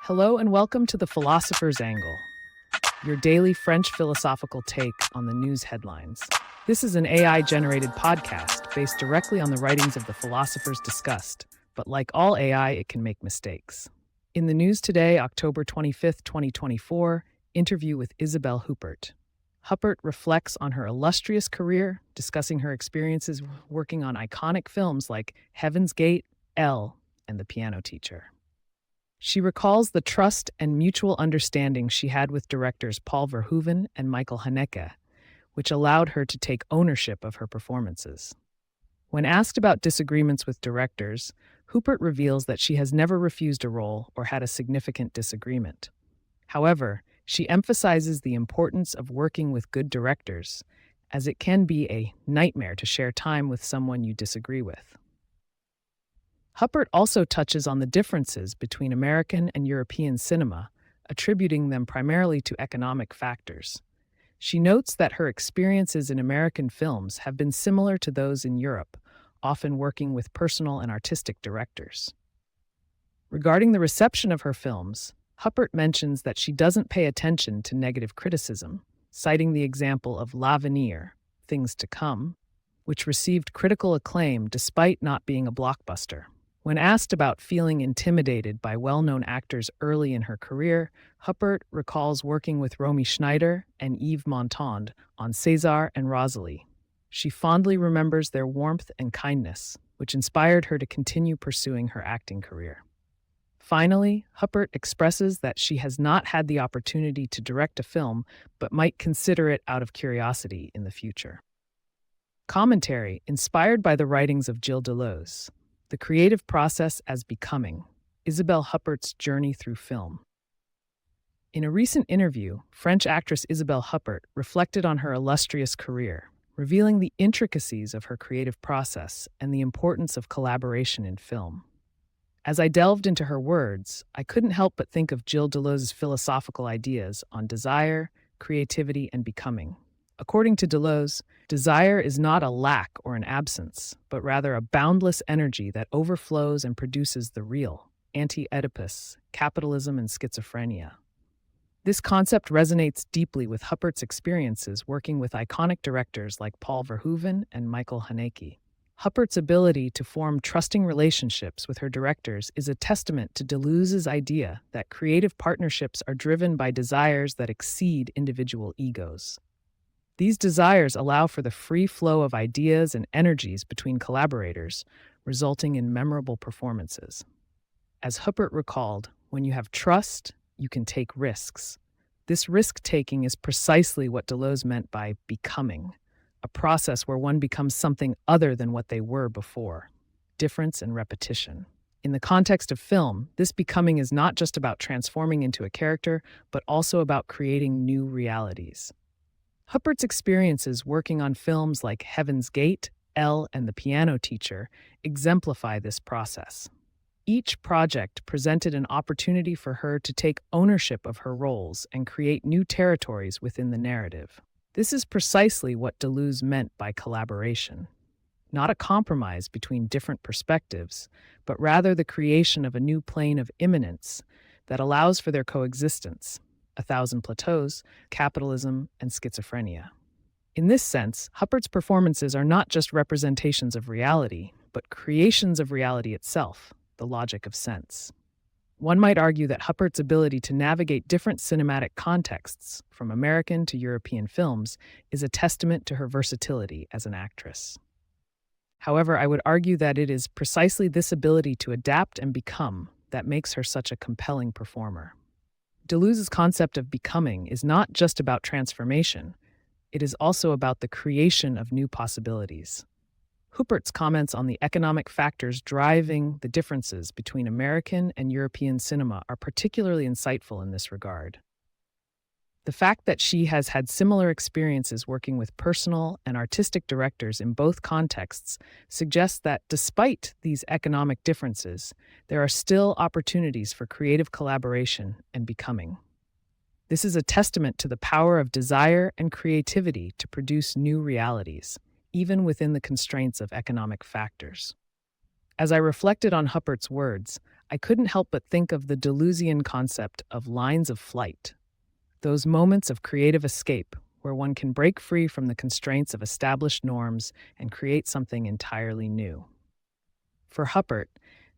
Hello and welcome to The Philosopher's Angle, your daily French philosophical take on the news headlines. This is an AI generated podcast based directly on the writings of the philosophers discussed, but like all AI, it can make mistakes. In the news today, October 25th, 2024, interview with Isabelle Huppert. Huppert reflects on her illustrious career, discussing her experiences working on iconic films like Heaven's Gate, Elle, and The Piano Teacher. She recalls the trust and mutual understanding she had with directors Paul Verhoeven and Michael Haneke, which allowed her to take ownership of her performances. When asked about disagreements with directors, Huppert reveals that she has never refused a role or had a significant disagreement. However, she emphasizes the importance of working with good directors, as it can be a nightmare to share time with someone you disagree with. Huppert also touches on the differences between American and European cinema, attributing them primarily to economic factors. She notes that her experiences in American films have been similar to those in Europe, often working with personal and artistic directors. Regarding the reception of her films, Huppert mentions that she doesn't pay attention to negative criticism, citing the example of L'Avenir, Things to Come, which received critical acclaim despite not being a blockbuster. When asked about feeling intimidated by well-known actors early in her career, Huppert recalls working with Romy Schneider and Yves Montand on César and Rosalie. She fondly remembers their warmth and kindness, which inspired her to continue pursuing her acting career. Finally, Huppert expresses that she has not had the opportunity to direct a film, but might consider it out of curiosity in the future. Commentary inspired by the writings of Gilles Deleuze. The Creative Process as Becoming, Isabelle Huppert's Journey Through Film. In a recent interview, French actress Isabelle Huppert reflected on her illustrious career, revealing the intricacies of her creative process and the importance of collaboration in film. As I delved into her words, I couldn't help but think of Gilles Deleuze's philosophical ideas on desire, creativity, and becoming. According to Deleuze, desire is not a lack or an absence, but rather a boundless energy that overflows and produces the real, anti-Oedipus, capitalism, and schizophrenia. This concept resonates deeply with Huppert's experiences working with iconic directors like Paul Verhoeven and Michael Haneke. Huppert's ability to form trusting relationships with her directors is a testament to Deleuze's idea that creative partnerships are driven by desires that exceed individual egos. These desires allow for the free flow of ideas and energies between collaborators, resulting in memorable performances. As Huppert recalled, when you have trust, you can take risks. This risk-taking is precisely what Deleuze meant by becoming, a process where one becomes something other than what they were before. Difference and repetition. In the context of film, this becoming is not just about transforming into a character, but also about creating new realities. Huppert's experiences working on films like Heaven's Gate, Elle, and The Piano Teacher exemplify this process. Each project presented an opportunity for her to take ownership of her roles and create new territories within the narrative. This is precisely what Deleuze meant by collaboration. Not a compromise between different perspectives, but rather the creation of a new plane of immanence that allows for their coexistence. A Thousand Plateaus, Capitalism, and Schizophrenia. In this sense, Huppert's performances are not just representations of reality, but creations of reality itself, the logic of sense. One might argue that Huppert's ability to navigate different cinematic contexts, from American to European films, is a testament to her versatility as an actress. However, I would argue that it is precisely this ability to adapt and become that makes her such a compelling performer. Deleuze's concept of becoming is not just about transformation, it is also about the creation of new possibilities. Huppert's comments on the economic factors driving the differences between American and European cinema are particularly insightful in this regard. The fact that she has had similar experiences working with personal and artistic directors in both contexts suggests that despite these economic differences, there are still opportunities for creative collaboration and becoming. This is a testament to the power of desire and creativity to produce new realities, even within the constraints of economic factors. As I reflected on Huppert's words, I couldn't help but think of the Deleuzian concept of lines of flight, those moments of creative escape where one can break free from the constraints of established norms and create something entirely new. For Huppert,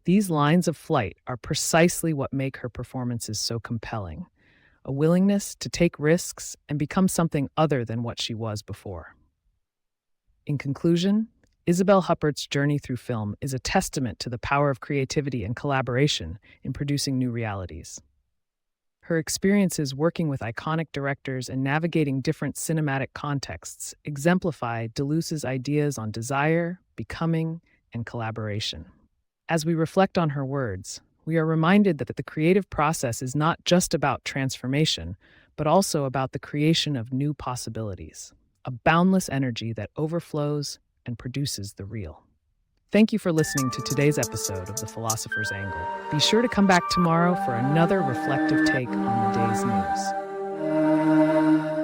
these lines of flight are precisely what make her performances so compelling, a willingness to take risks and become something other than what she was before. In conclusion, Isabelle Huppert's journey through film is a testament to the power of creativity and collaboration in producing new realities. Her experiences working with iconic directors and navigating different cinematic contexts exemplify Deleuze's ideas on desire, becoming, and collaboration. As we reflect on her words, we are reminded that the creative process is not just about transformation, but also about the creation of new possibilities, a boundless energy that overflows and produces the real. Thank you for listening to today's episode of The Philosopher's Angle. Be sure to come back tomorrow for another reflective take on the day's news.